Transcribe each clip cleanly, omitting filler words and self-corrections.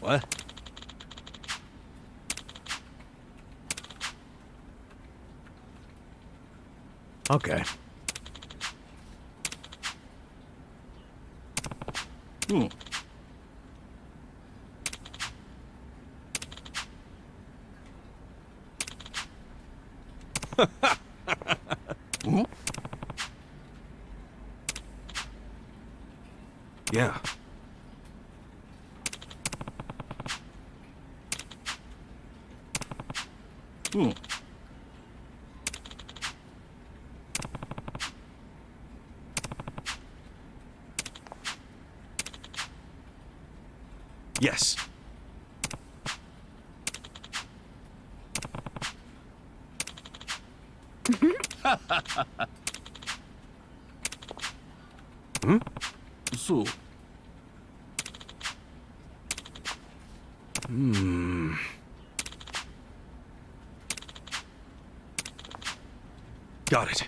What? Okay. Hmm. Hmm? Yeah. Hmm. Yes. Hmm? そう。Hmm. Got it.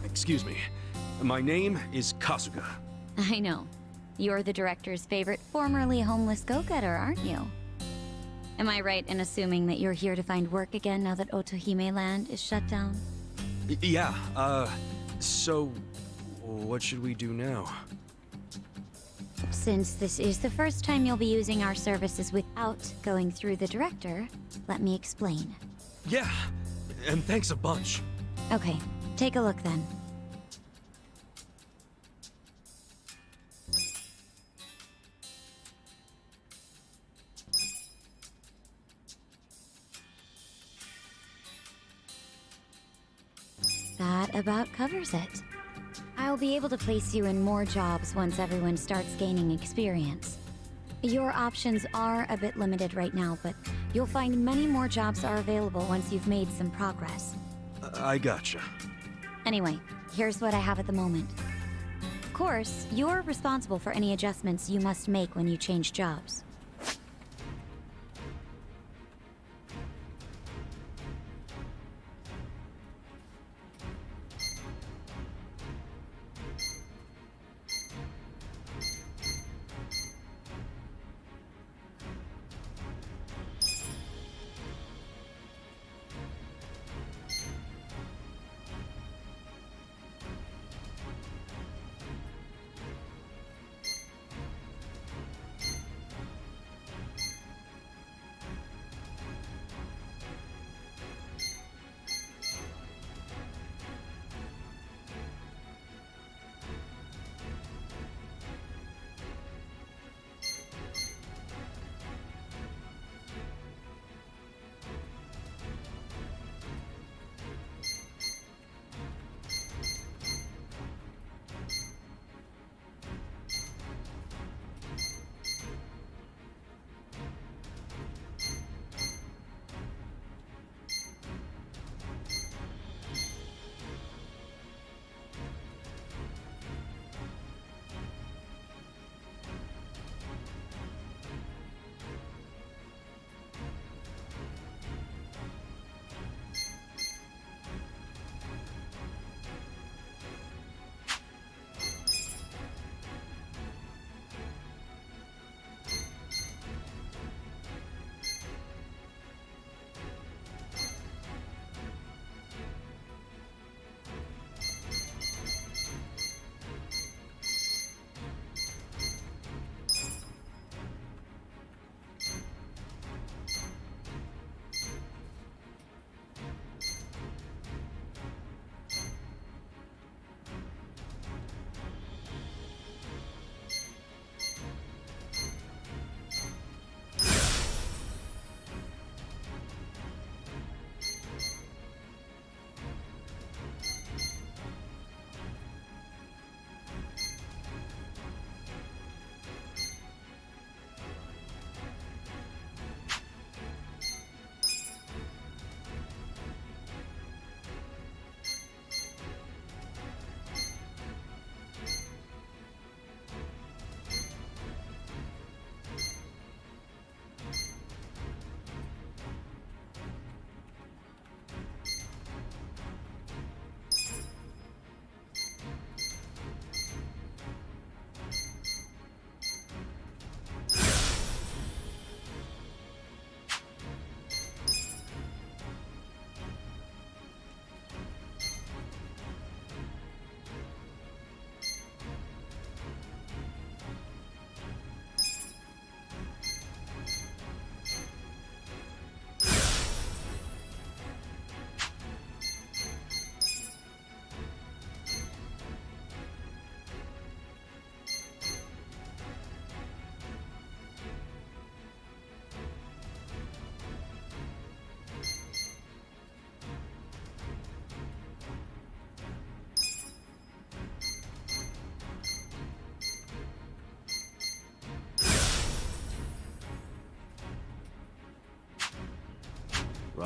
Excuse me. My name is Kasuga. I know. You're the director's favorite formerly homeless go-getter, aren't you? Am I right in assuming that you're here to find work again now that Otohime Land is shut down? Yeah, so what should we do now? Since this is the first time you'll be using our services without going through the director, let me explain. Yeah, and thanks a bunch. Okay, take a look then. That about covers it. I'll be able to place you in more jobs once everyone starts gaining experience. Your options are a bit limited right now, but you'll find many more jobs are available once you've made some progress. I gotcha. Anyway, here's what I have at the moment. Of course, you're responsible for any adjustments you must make when you change jobs.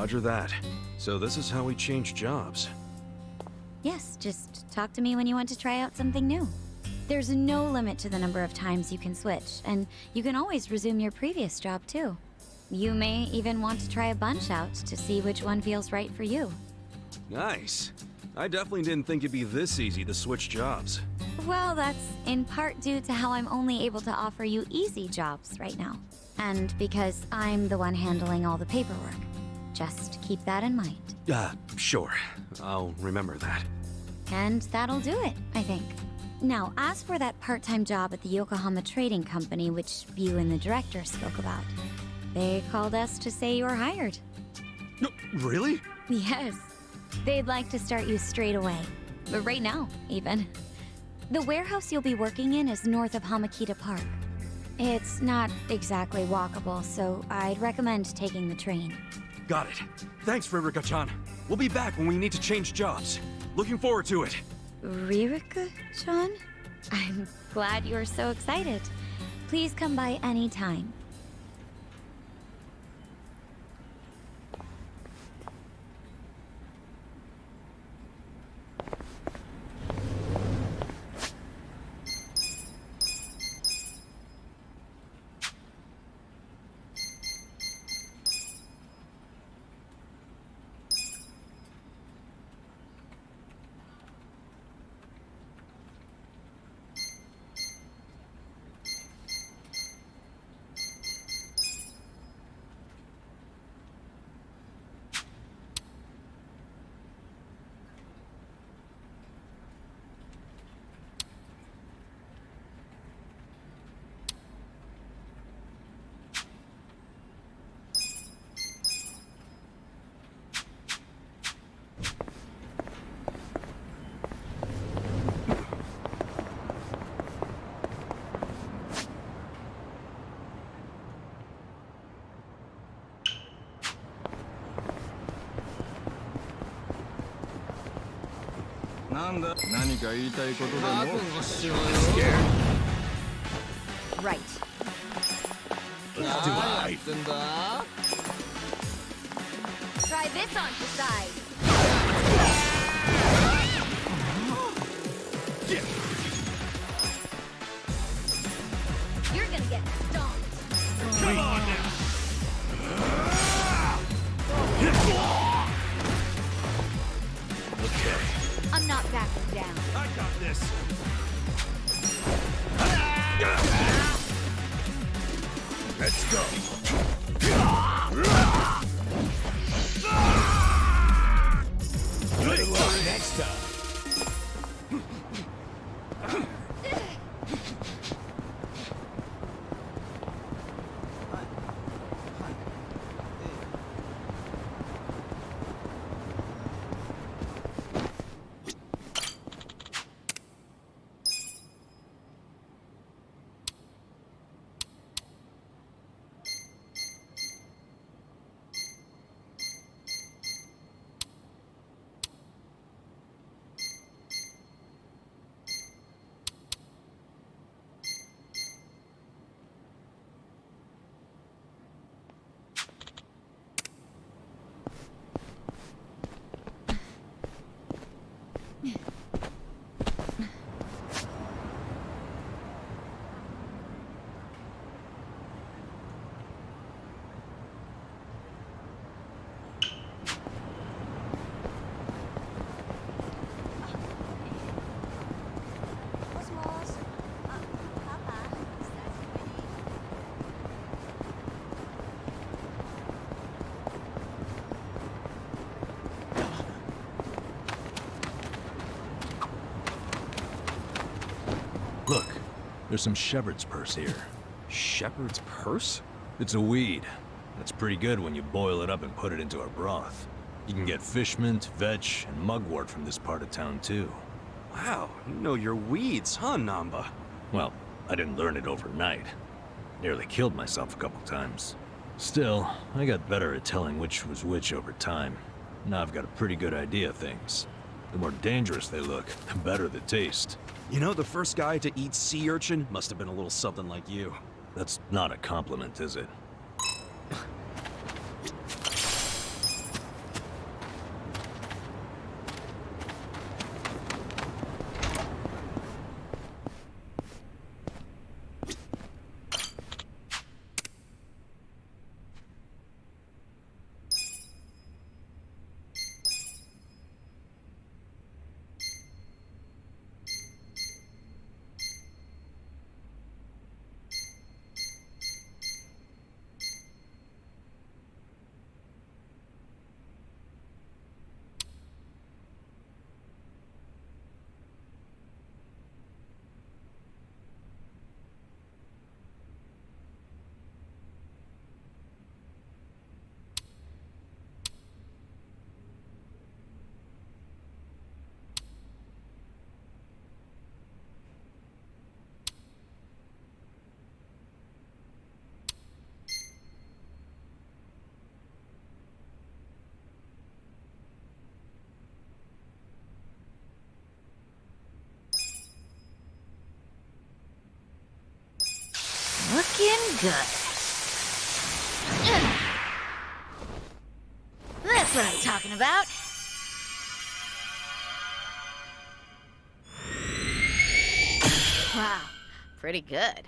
Roger that. So this is how we change jobs. Yes, just talk to me when you want to try out something new. There's no limit to the number of times you can switch, and you can always resume your previous job too. You may even want to try a bunch out to see which one feels right for you. Nice. I definitely didn't think it'd be this easy to switch jobs. Well, that's in part due to how I'm only able to offer you easy jobs right now. And because I'm the one handling all the paperwork. Just keep that in mind. Sure. I'll remember that. And that'll do it, I think. Now, as for that part-time job at the Yokohama Trading Company, which you and the director spoke about, they called us to say you were hired. No, really? Yes. They'd like to start you straight away. But right now, even. The warehouse you'll be working in is north of Hamakita Park. It's not exactly walkable, so I'd recommend taking the train. Got it. Thanks, Ririka-chan. We'll be back when we need to change jobs. Looking forward to it. Ririka-chan? I'm glad you're so excited. Please come by any time. Right. Try this on the side. You're gonna get stomped. Come on now! Okay. I'm not backing down. I got this. Let's go. Good luck next time. Look, there's some shepherd's purse here. Shepherd's purse? It's a weed. It's pretty good when you boil it up and put it into a broth. You can get fish mint, vetch, and mugwort from this part of town too. Wow, you know your weeds, huh, Namba? Well, I didn't learn it overnight. Nearly killed myself a couple times. Still, I got better at telling which was which over time. Now I've got a pretty good idea of things. The more dangerous they look, the better the taste. You know, the first guy to eat sea urchin must have been a little something like you. That's not a compliment, is it? Good. That's what I'm talking about. Wow, pretty good.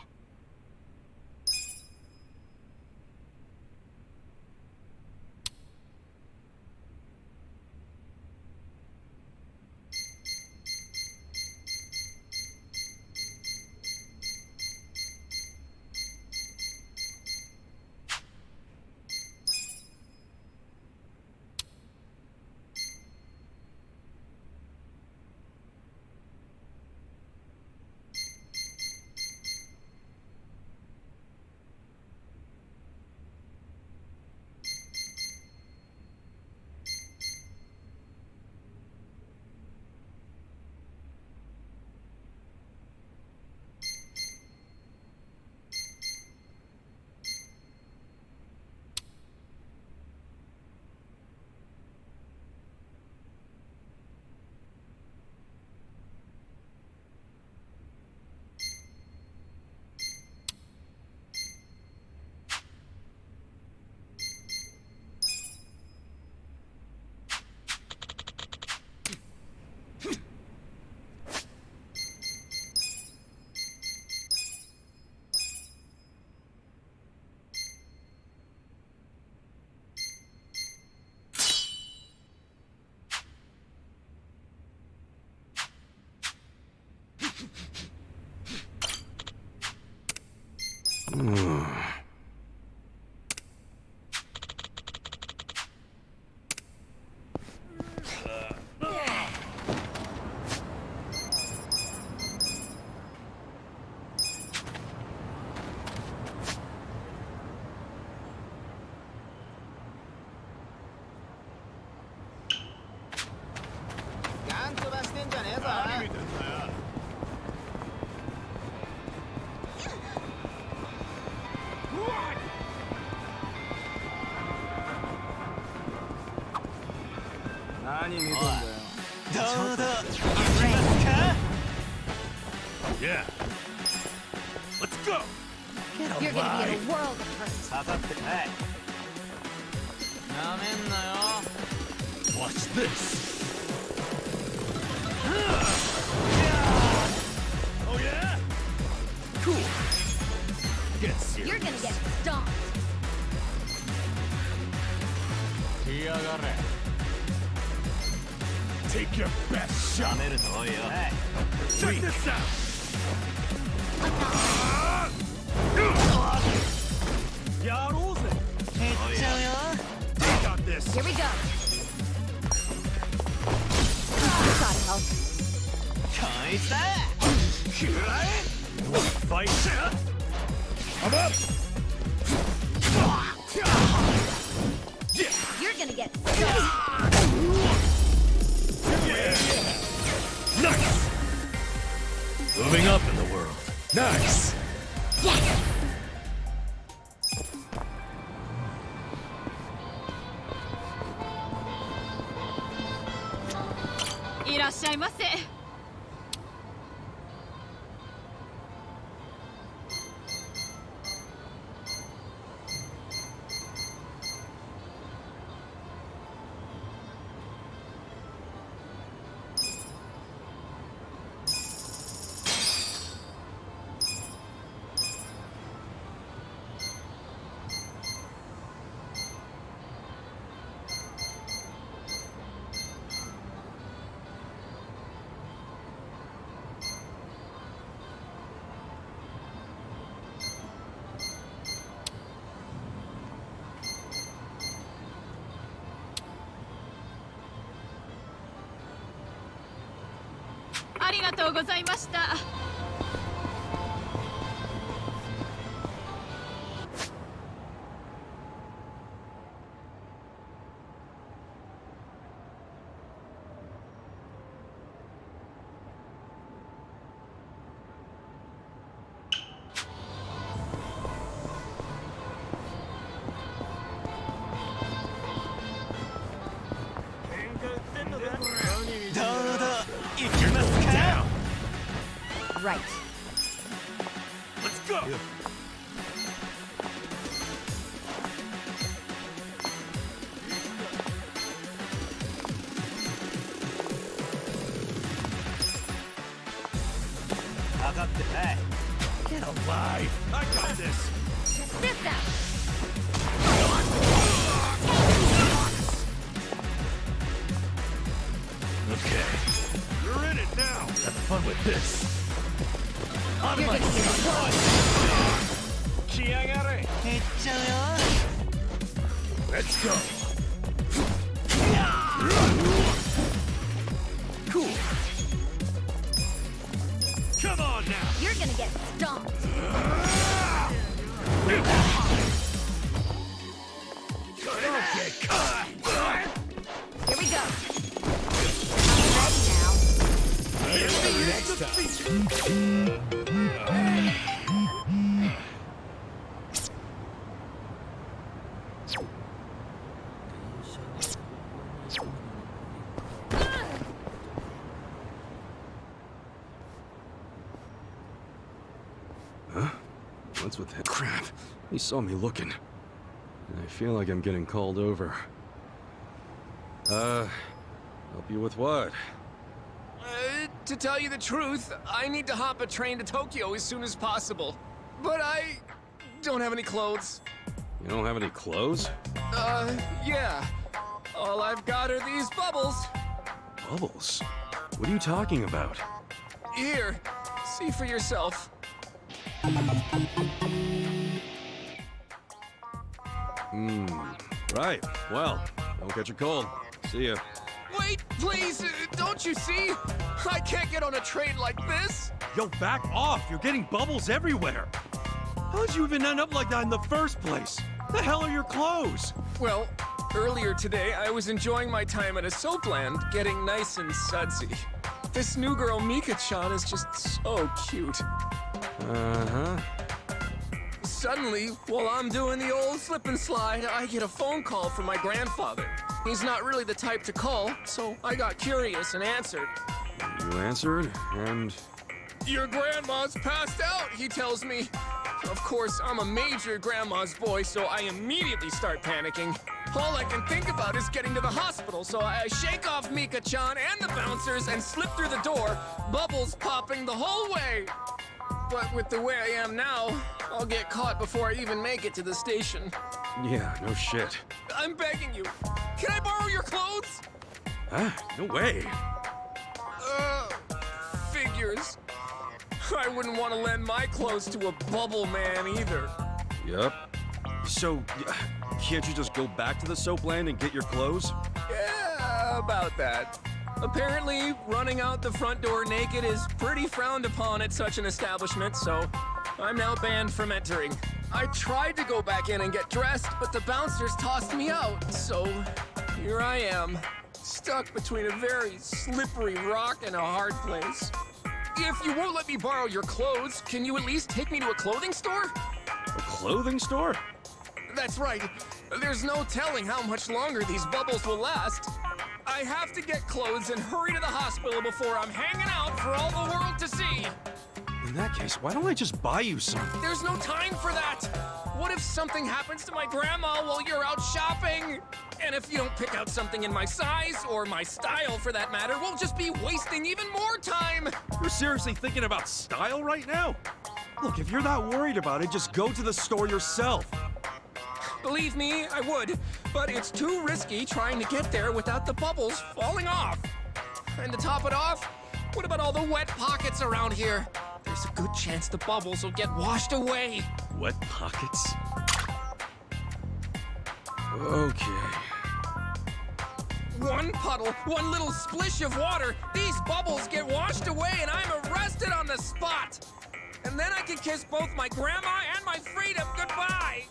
Yeah. Let's go! You're gonna be in a world of hurt. Watch this! Oh yeah? Cool. Get serious. You're gonna get stomped. Take your best shot. Check this out. Yakuza. Take out this. Here we go. Gotta help. Fight. I'm up. You're gonna get stomped. Nice. Moving up in the world. Nice. Yes. いらっしゃいませ。ありがとうございました。Right. Let's go. Get alive! I got this! This out. Okay, You're in it now! have fun with this. On You're my gonna get side. Let's go. Cool. Come on now! You're gonna get stomped. Don't get caught. Here we go. I'm ready now. Next time. What's with that crap? He saw me looking. I feel like I'm getting called over. Help you with what? To tell you the truth, I need to hop a train to Tokyo as soon as possible. But I don't have any clothes. You don't have any clothes? Yeah. All I've got are these bubbles. Bubbles? What are you talking about? Here, see for yourself. Right. Well, don't catch a cold. See ya. Wait, please, don't you see? I can't get on a train like this. Yo, back off! You're getting bubbles everywhere! How'd you even end up like that in the first place? The hell are your clothes? Well, earlier today, I was enjoying my time at a soapland, getting nice and sudsy. This new girl, Mika-chan, is just so cute. Uh-huh. Suddenly, while I'm doing the old slip and slide, I get a phone call from my grandfather. He's not really the type to call, so I got curious and answered. You answered, and... Your grandma's passed out, he tells me. Of course, I'm a major grandma's boy, so I immediately start panicking. All I can think about is getting to the hospital, so I shake off Mika-chan and the bouncers and slip through the door, bubbles popping the whole way. But with the way I am now, I'll get caught before I even make it to the station. Yeah, no shit. I'm begging you. Can I borrow your clothes? Huh? No way. Figures. I wouldn't want to lend my clothes to a bubble man either. Yep. So, can't you just go back to the soapland and get your clothes? Yeah, about that. Apparently, running out the front door naked is pretty frowned upon at such an establishment, so I'm now banned from entering. I tried to go back in and get dressed, but the bouncers tossed me out, so here I am, stuck between a very slippery rock and a hard place. If you won't let me borrow your clothes, can you at least take me to a clothing store? A clothing store? That's right. There's no telling how much longer these bubbles will last. I have to get clothes and hurry to the hospital before I'm hanging out for all the world to see. In that case, why don't I just buy you some? There's no time for that. What if something happens to my grandma while you're out shopping? And if you don't pick out something in my size, or my style for that matter, we'll just be wasting even more time. You're seriously thinking about style right now? Look, if you're that worried about it, just go to the store yourself. Believe me, I would, but it's too risky trying to get there without the bubbles falling off. And to top it off, what about all the wet pockets around here? There's a good chance the bubbles will get washed away. Wet pockets? Okay. One puddle, one little splish of water, these bubbles get washed away and I'm arrested on the spot. And then I can kiss both my grandma and my freedom goodbye.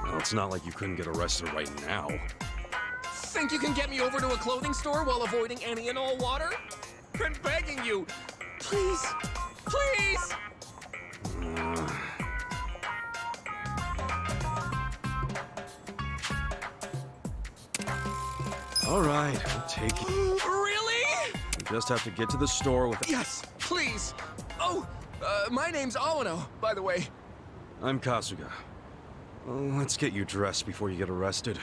Well, it's not like you couldn't get arrested right now. Think you can get me over to a clothing store while avoiding any and all water? I'm begging you. Please, please. All right, I'll take it. Really? You just have to get to the store with... Yes, please. Oh, my name's Awano, by the way. I'm Kasuga. Well, let's get you dressed before you get arrested.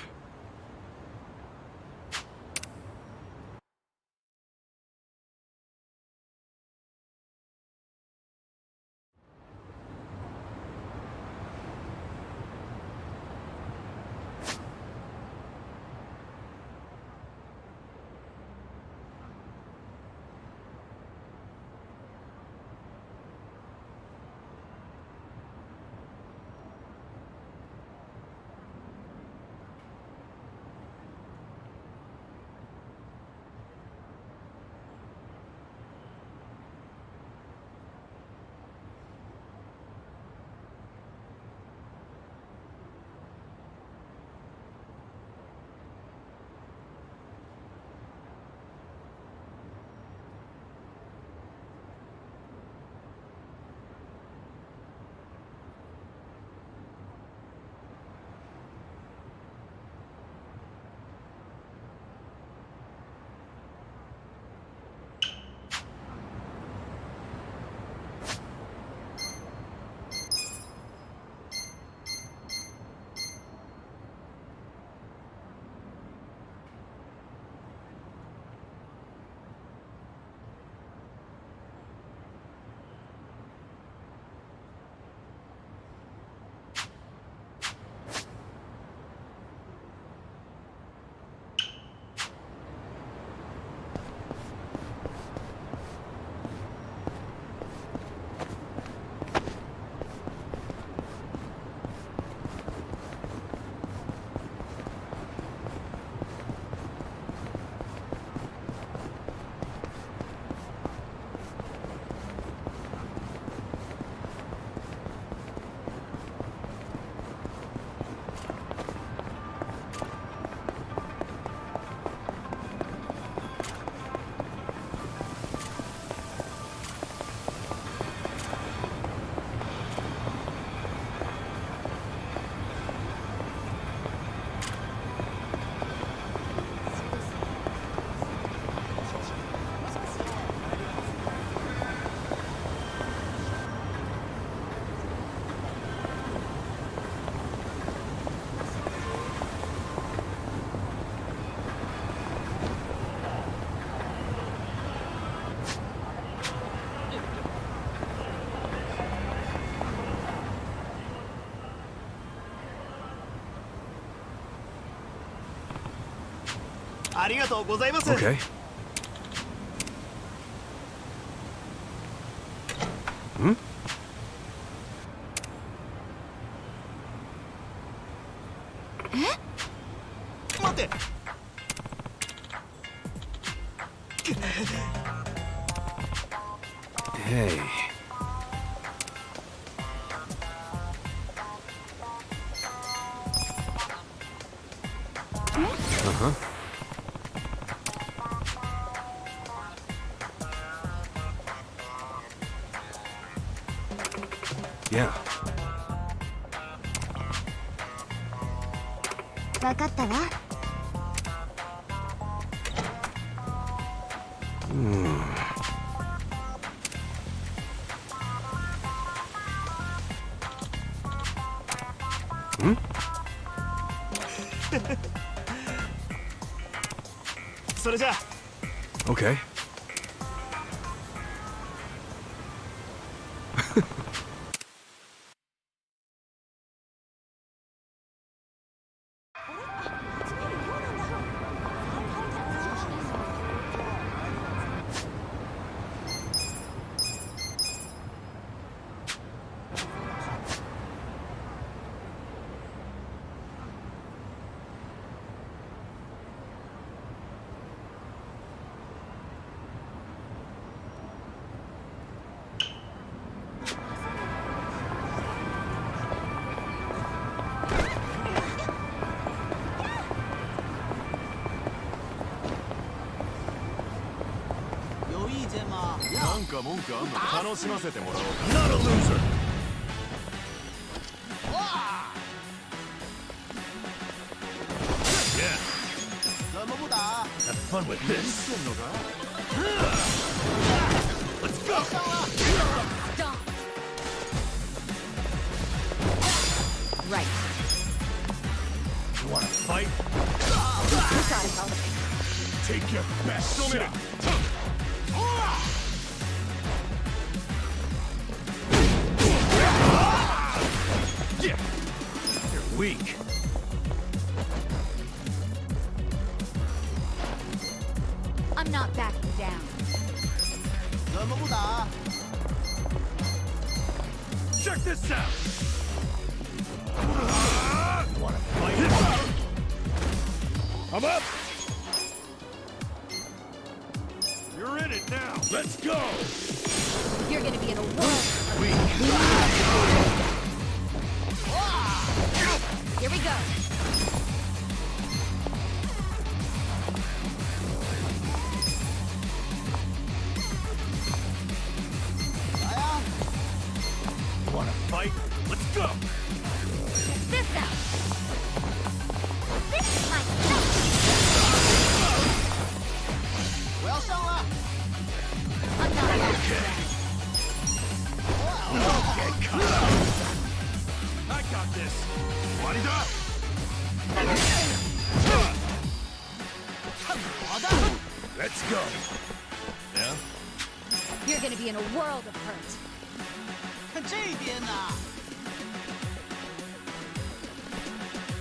ありがとうございます。 Okay. Hmm? 待って。 Hey. Uh-huh. Yeah. わかったわ。 それじゃあ。 Okay. Not a loser. Yeah. Have fun with this. Let's go. Stop. Right. You wanna fight? You gotta help. Take your best shot. Yeah. You're weak. I'm not backing down. Check this out. You wanna fight? I'm up. You're in it now. Let's go. You're gonna be in a world. Weak. Here we go. You wanna fight? Let's go. Check this out. This is my stuff. I'm not backing down. Get caught. I got this. Let's go. Yeah? You're gonna be in a world of hurt. 这边呢？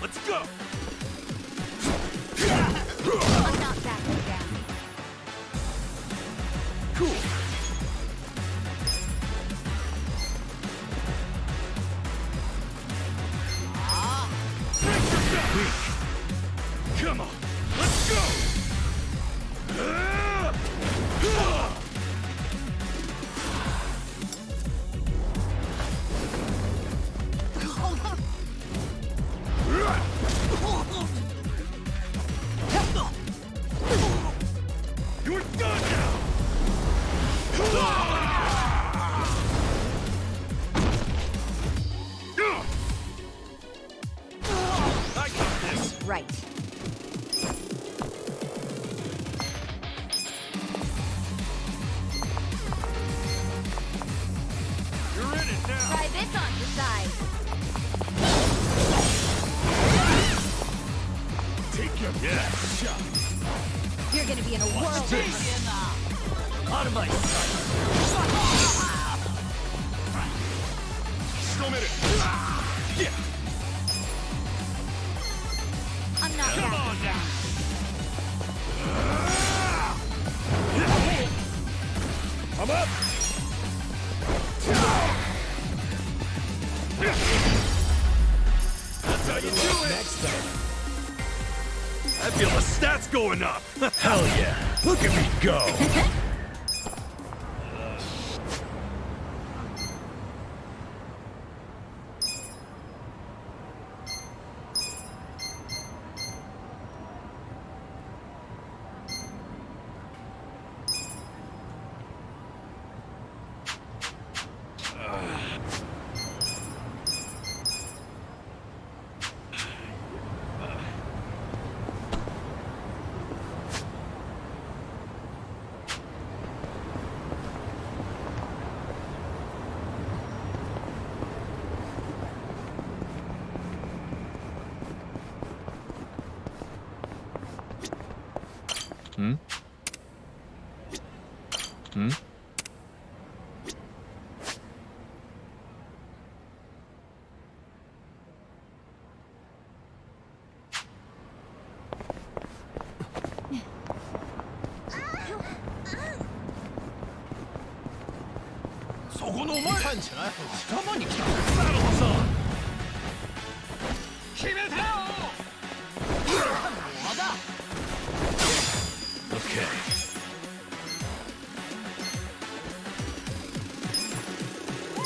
Let's go. I'm not backing down. Cool. Weak. Come on. Let's go. You're done now. I got this. Right. You're in it now. Try this on your side. Take your best shot. You're gonna be in a world of hurt. Out of my sight. Yeah. I'm not Come backing on now. down. how you do it! Next time. I feel the stats going up! Hell yeah. Look at me go. Okay.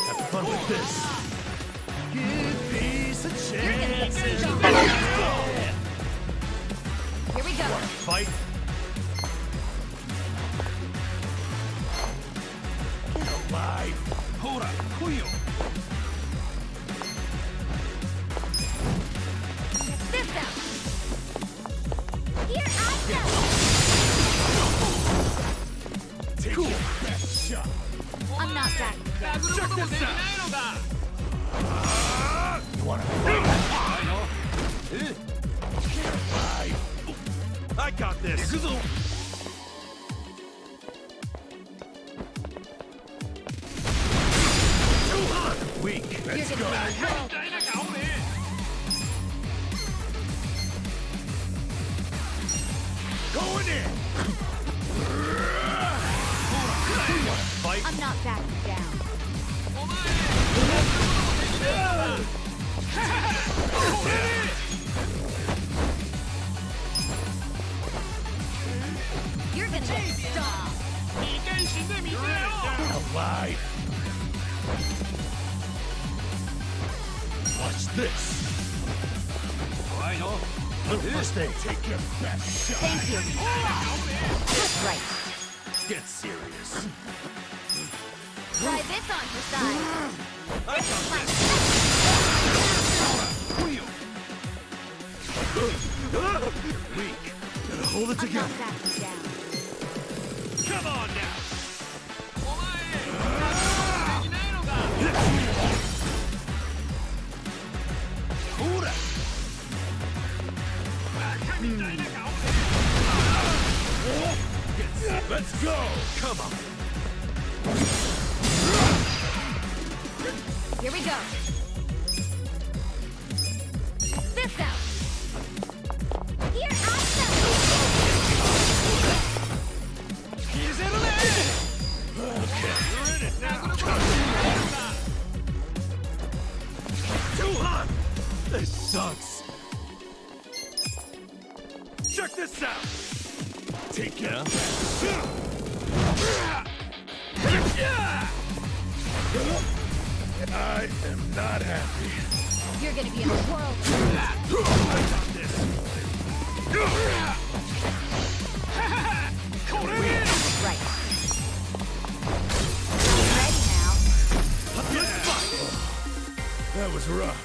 Have fun with this. Give peace a You're gonna get chance. stung. Here we go. Fight. Get alive. Hold on. Kuyo. This out. Here I go. Take your best shot. I'm not backing down. Check this out. You wanna fight? Get alive. I got this. Too hot. Weak. Let's You're go. gonna be a world. Going in. Fight. I'm not backing down. You're gonna get stung. Alive. Watch this. First aid. Take your best shot. Thank you. That's right. Get serious. Try this on your side. I got this. Weak. Gotta hold it I'm together. not backing down. Come on now. Let's go. Come on. Here we go. This out. Here I Too hot. This sucks. Check this out. Take it. I am not happy. You're gonna be in a whirl. I got this. Right. Ready now. Let's fight. That was rough.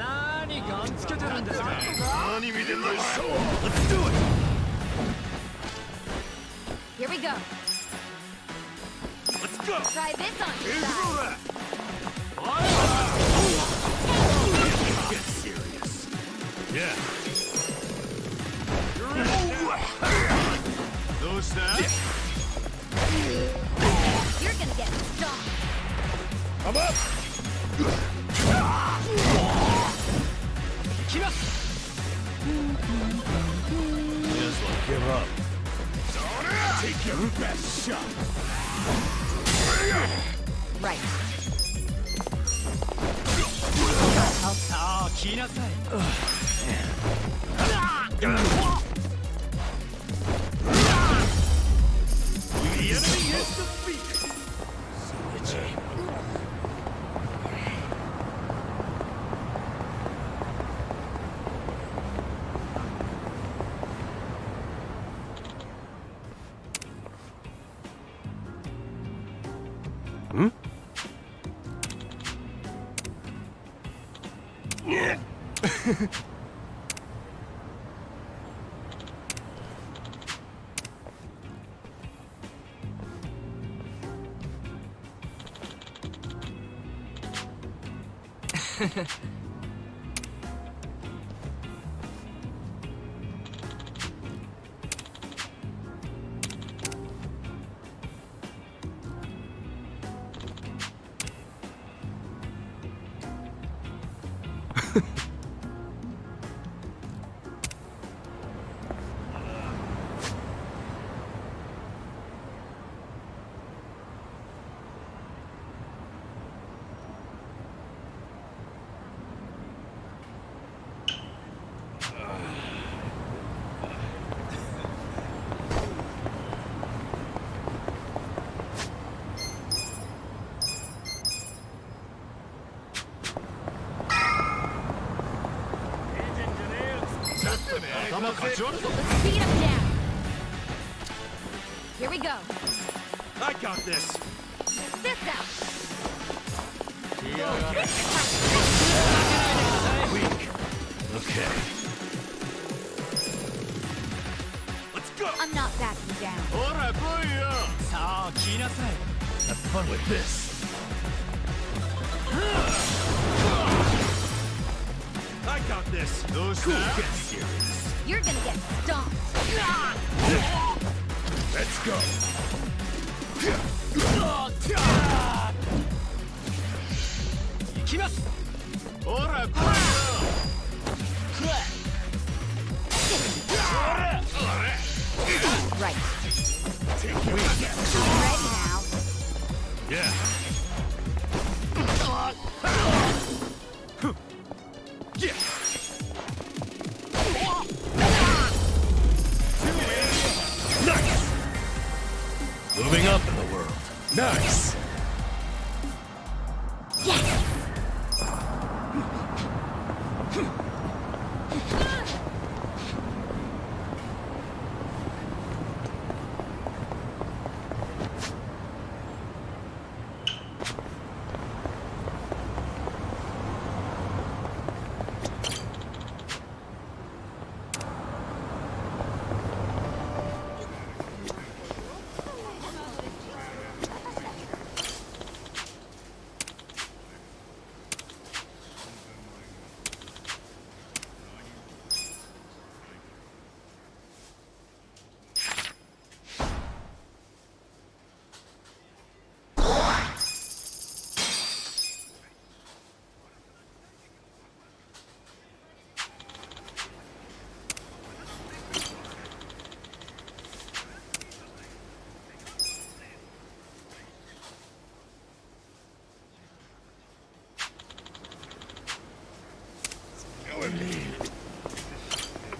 何ガンつけてるんですか。何見てんだよ。 Let's do it! Here we go. Let's go! Try this on your side. Get serious. Yeah. Those that? You're gonna get stomped. I'm up! Just won't give up. Take your best shot. Right. さあ来なさい。 The enemy is defeated. Hmm? Let's speed him down. Here we go. I got this. This out. Weak. Okay. Let's go! I'm not backing down. ほら来いよ。さあ来なさい。 Have fun with this. I got this. どうし Cool, た？ get serious. You're gonna get stomped. Let's go. 行きます。ほら来いよ。 Right. Take your Ready now. Yeah. Yeah. Nice. Moving up in the world. Nice.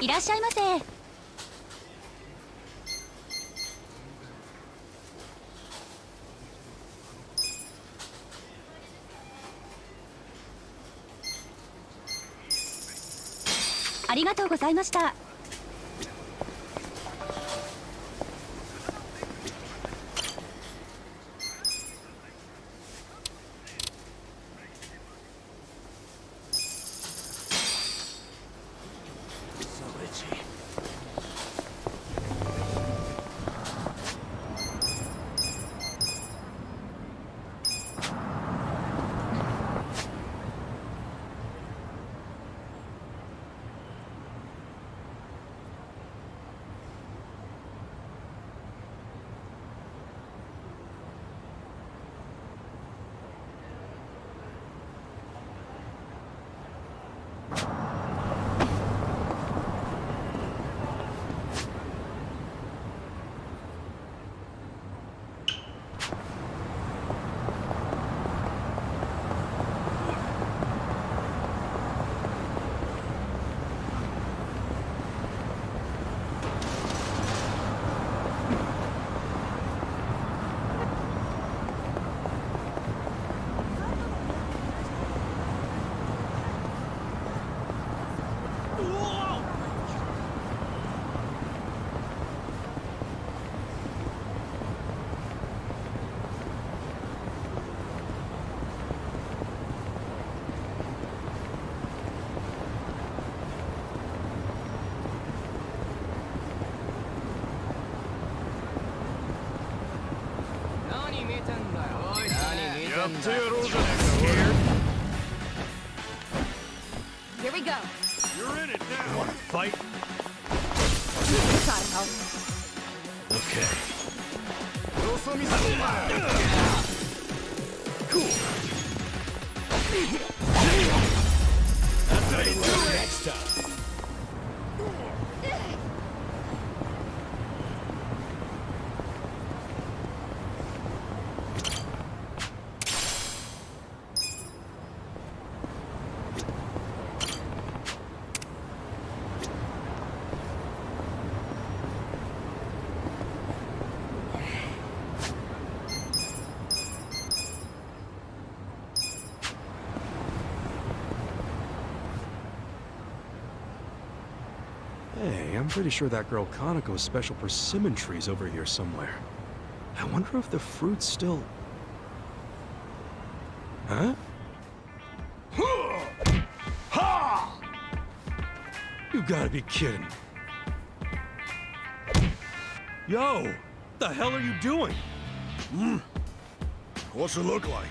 いらっしゃいませ。ありがとうございました。Here we go. You're in it now. Want to fight? Try to help. Okay. That's how you do it next time. Hey, I'm pretty sure that girl Kaneko's special persimmon tree's over here somewhere. I wonder if the fruit's still... Huh? Ha! You gotta be kidding. Yo, the hell are you doing? What's it look like?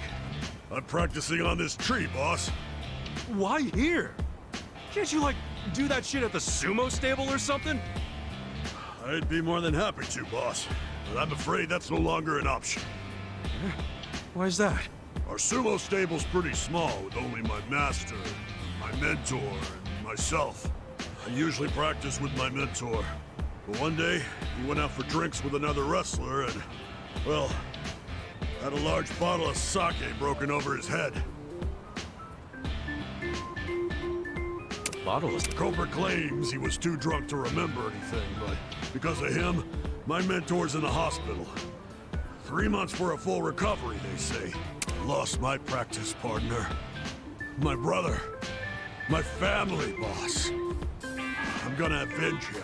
I'm practicing on this tree, boss. Why here? Can't you, like, do that shit at the sumo stable or something? I'd be more than happy to, boss. But I'm afraid that's no longer an option. Why's that? Our sumo stable's pretty small, with only my master, my mentor, and myself. I usually practice with my mentor. But one day, he went out for drinks with another wrestler and, well, had a large bottle of sake broken over his head. Bottle is... The culprit claims he was too drunk to remember anything, but because of him, my mentor's in the hospital. 3 months for a full recovery, they say. Lost my practice partner. My brother. My family, boss. I'm gonna avenge him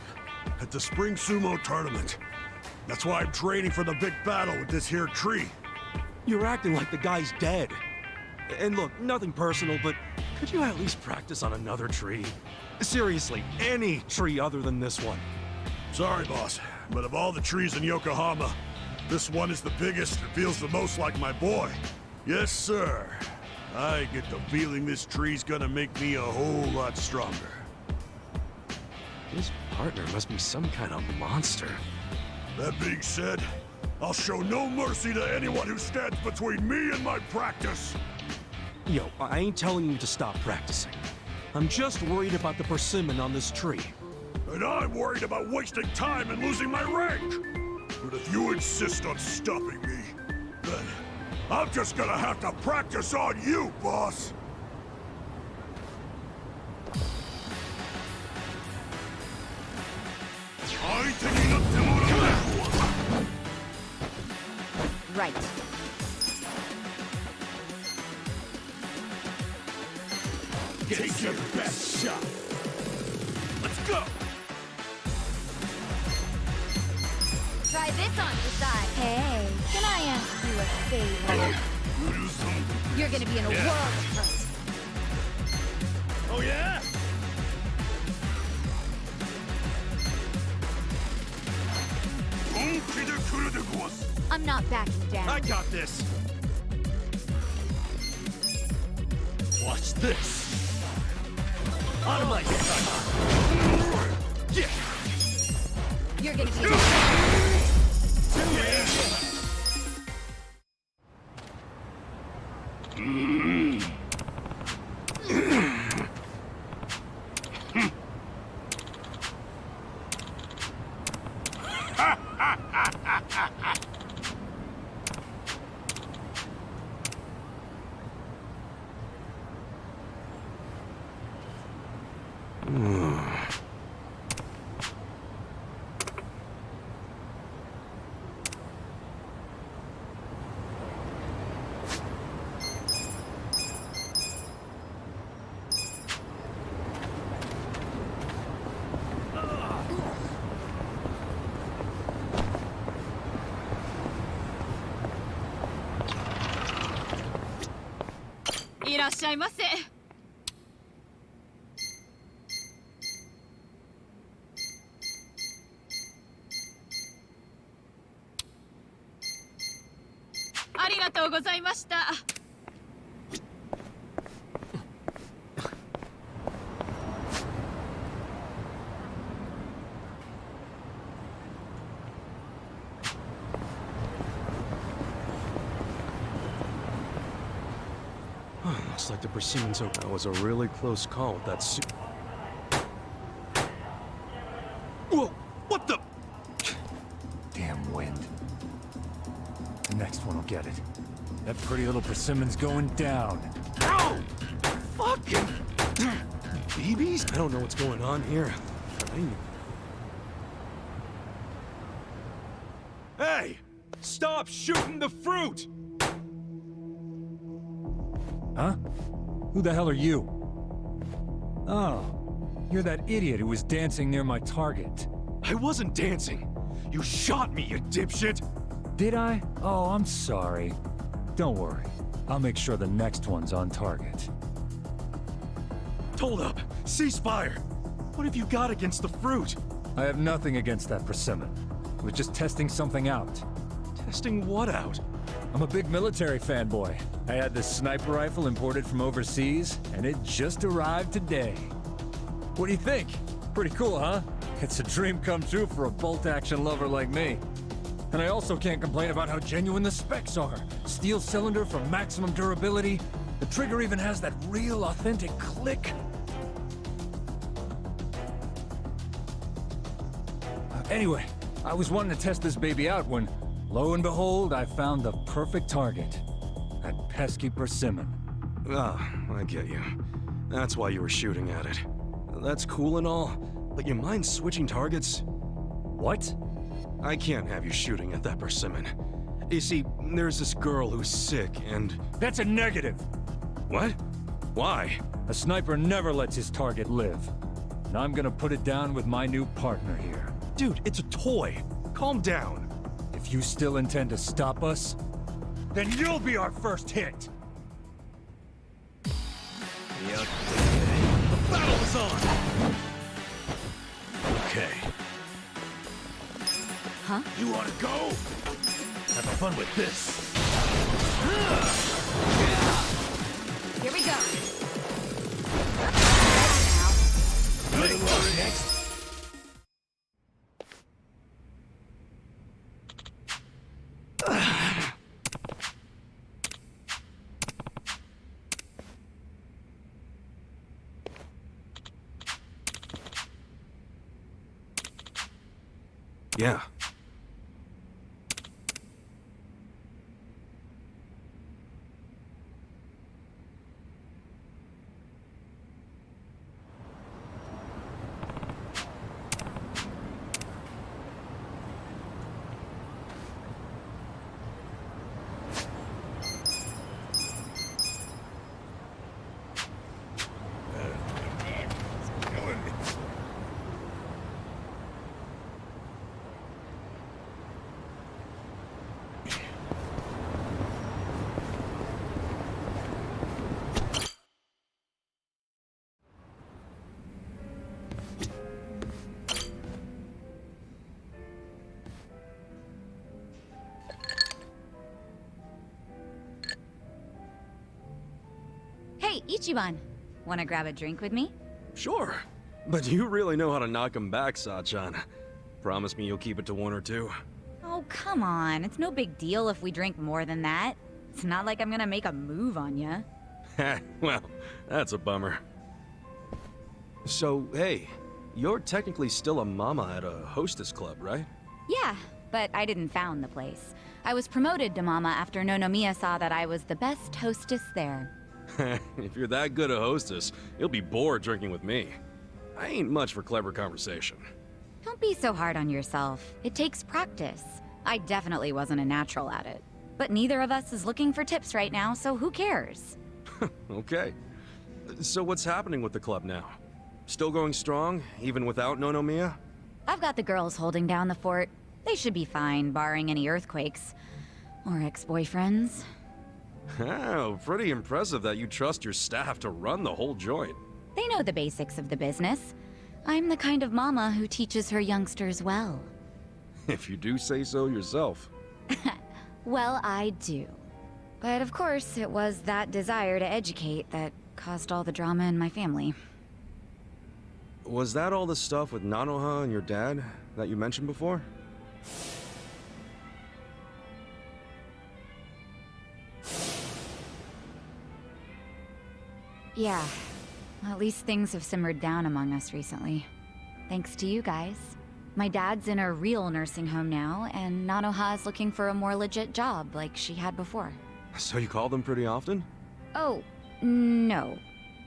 at the Spring Sumo Tournament. That's why I'm training for the big battle with this here tree. You're acting like the guy's dead. And look, nothing personal, but could you at least practice on another tree? Seriously, any tree other than this one. Sorry, boss, but of all the trees in Yokohama, this one is the biggest and feels the most like my boy. Yes, sir. I get the feeling this tree's gonna make me a whole lot stronger. His partner must be some kind of monster. That being said, I'll show no mercy to anyone who stands between me and my practice. Yo, I ain't telling you to stop practicing. I'm just worried about the persimmon on this tree. And I'm worried about wasting time and losing my rank. But if you insist on stopping me, then I'm just gonna have to practice on you, boss. Right. Take your best shot. Let's go! Try this on your side. Hey, can I ask you a favor? You're gonna be in a world of hurt. Oh yeah? I'm not backing down. I got this! Watch this! Out of my sight! Yeah! You're gonna be in aいらっしゃいませ。ありがとうございました。Looks like the persimmon's open. That was a really close call with that suit. Whoa! What the? Damn wind. The next one will get it. That pretty little persimmon's going down. Ow! Fucking babies? I don't know what's going on here. Hey! Stop shooting the fruit! Huh? Who the hell are you? Oh, you're that idiot who was dancing near my target. I wasn't dancing. You shot me, you dipshit! Did I? Oh, I'm sorry. Don't worry. I'll make sure the next one's on target. Hold up! Ceasefire! What have you got against the fruit? I have nothing against that persimmon. I was just testing something out. Testing what out? I'm a big military fanboy. I had this sniper rifle imported from overseas, and it just arrived today. What do you think? Pretty cool, huh? It's a dream come true for a bolt-action lover like me. And I also can't complain about how genuine the specs are. Steel cylinder for maximum durability. The trigger even has that real, authentic click. Anyway, I was wanting to test this baby out when, lo and behold, I found the perfect target. That pesky persimmon. Ah, I get you. That's why you were shooting at it. That's cool and all, but you mind switching targets? What? I can't have you shooting at that persimmon. You see, there's this girl who's sick and... That's a negative! What? Why? A sniper never lets his target live. And I'm gonna put it down with my new partner here. Dude, it's a toy. Calm down. If you still intend to stop us, then you'll be our first hit! Yep. The battle is on! Okay. Huh? You wanna go? Have fun with this. Here we go. Next. Yeah. Hey, Ichiban. Wanna grab a drink with me? Sure. But you really know how to knock him back, Sachan. Promise me you'll keep it to one or two. Oh, come on. It's no big deal if we drink more than that. It's not like I'm gonna make a move on ya. Well, that's a bummer. So, hey, you're technically still a mama at a hostess club, right? Yeah, but I didn't found the place. I was promoted to mama after Nonomiya saw that I was the best hostess there. If you're that good a hostess, you'll be bored drinking with me. I ain't much for clever conversation. Don't be so hard on yourself. It takes practice. I definitely wasn't a natural at it. But neither of us is looking for tips right now, so who cares? Okay. So what's happening with the club now? Still going strong, even without Nonomiya? I've got the girls holding down the fort. They should be fine, barring any earthquakes. Or ex-boyfriends. Oh, pretty impressive that you trust your staff to run the whole joint. They know the basics of the business. I'm the kind of mama who teaches her youngsters well. If you do say so yourself. Well, I do. But of course, it was that desire to educate that caused all the drama in my family. Was that all the stuff with Nanoha and your dad that you mentioned before? Yeah. At least things have simmered down among us recently. Thanks to you guys. My dad's in a real nursing home now, and Nanoha's looking for a more legit job like she had before. So you call them pretty often? Oh, no.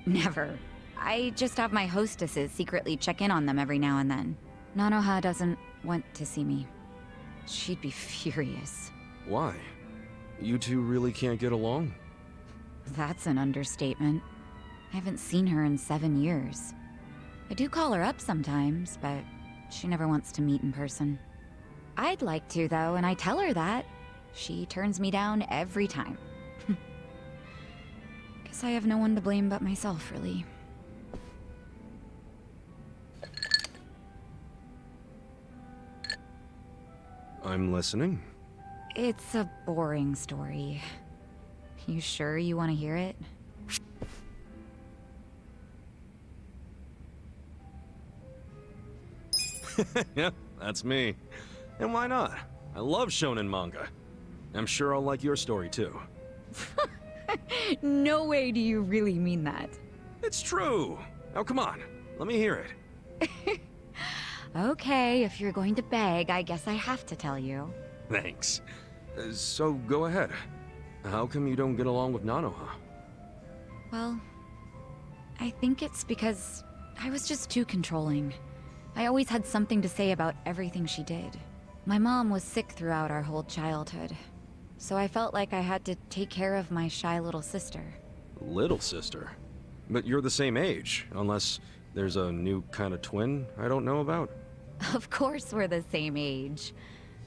Never. I just have my hostesses secretly check in on them every now and then. Nanoha doesn't want to see me. She'd be furious. Why? You two really can't get along? That's an understatement. I haven't seen her in 7 years. I do call her up sometimes, but she never wants to meet in person. I'd like to, though, and I tell her that. She turns me down every time. Guess I have no one to blame but myself, really. I'm listening. It's a boring story. You sure you want to hear it? Yeah, that's me. And why not? I love shonen manga. I'm sure I'll like your story too. No way do you really mean that. It's true. Now come on, let me hear it. Okay, if you're going to beg, I guess I have to tell you. Thanks. So go ahead. How come you don't get along with Nanoha? Well, I think it's because I was just too controlling. I always had something to say about everything she did. My mom was sick throughout our whole childhood, so I felt like I had to take care of my shy little sister. Little sister? But you're the same age, unless there's a new kind of twin I don't know about. Of course we're the same age.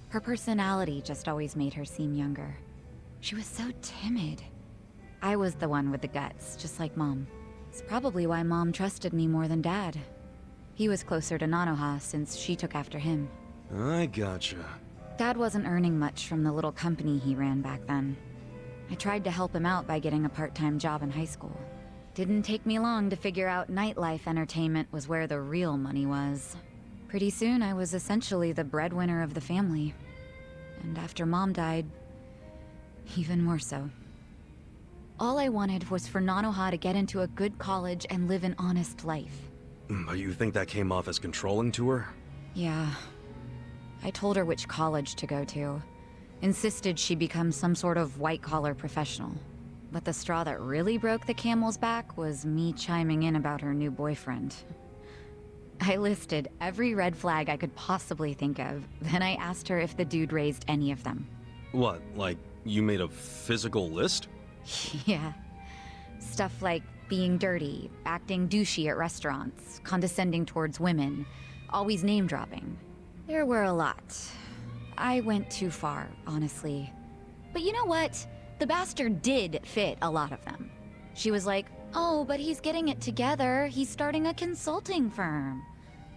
Her personality just always made her seem younger. She was so timid. I was the one with the guts, just like Mom. It's probably why Mom trusted me more than Dad. He was closer to Nanoha since she took after him. I gotcha. Dad wasn't earning much from the little company he ran back then. I tried to help him out by getting a part-time job in high school. Didn't take me long to figure out nightlife entertainment was where the real money was. Pretty soon I was essentially the breadwinner of the family. And after Mom died, even more so. All I wanted was for Nanoha to get into a good college and live an honest life. But you think that came off as controlling to her? Yeah. I told her which college to go to. Insisted she become some sort of white-collar professional. But the straw that really broke the camel's back was me chiming in about her new boyfriend. I listed every red flag I could possibly think of, then I asked her if the dude raised any of them. What, like you made a physical list? Yeah. Stuff like being dirty, acting douchey at restaurants, condescending towards women, always name-dropping. There were a lot. I went too far, honestly. But you know what? The bastard did fit a lot of them. She was like, oh, but he's getting it together. He's starting a consulting firm.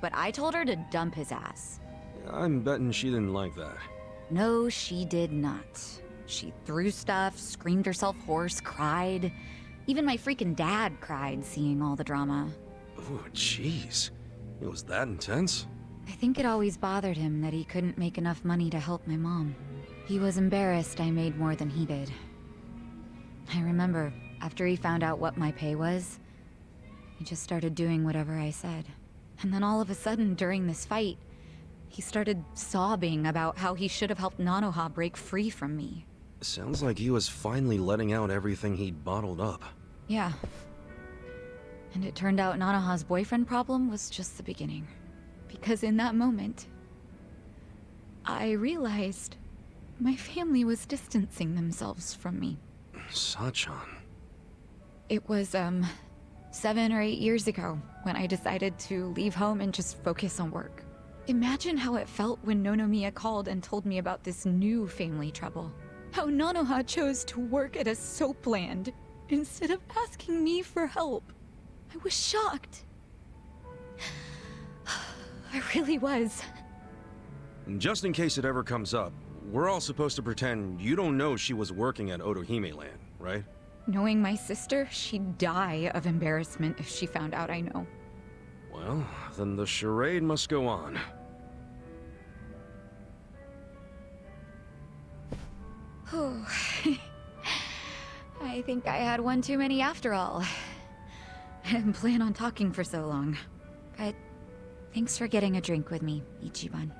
But I told her to dump his ass. I'm betting she didn't like that. No, she did not. She threw stuff, screamed herself hoarse, cried. Even my freaking dad cried seeing all the drama. Oh, jeez. It was that intense? I think it always bothered him that he couldn't make enough money to help my mom. He was embarrassed I made more than he did. I remember, after he found out what my pay was, he just started doing whatever I said. And then all of a sudden, during this fight, he started sobbing about how he should have helped Nanoha break free from me. Sounds like he was finally letting out everything he'd bottled up. Yeah. And it turned out Nanoha's boyfriend problem was just the beginning. Because in that moment, I realized my family was distancing themselves from me. Sachan. It was, 7 or 8 years ago when I decided to leave home and just focus on work. Imagine how it felt when Nonomiya called and told me about this new family trouble. How Nanoha chose to work at a soap land instead of asking me for help. I was shocked. I really was. Just in case it ever comes up, we're all supposed to pretend you don't know she was working at Otohime Land, right? Knowing my sister, she'd die of embarrassment if she found out I know. Well, then the charade must go on. I think I had one too many after all. I didn't plan on talking for so long. But thanks for getting a drink with me, Ichiban.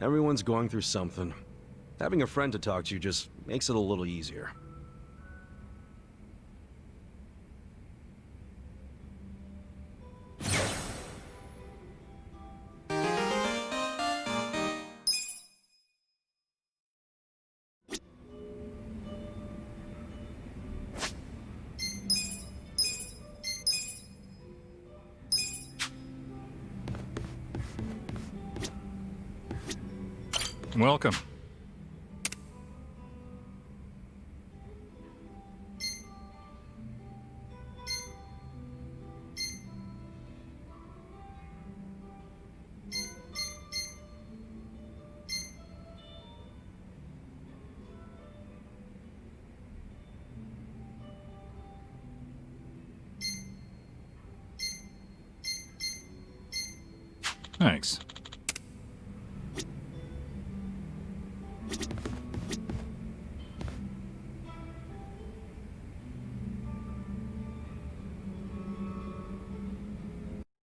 Everyone's going through something. Having a friend to talk to just makes it a little easier. Welcome. Thanks.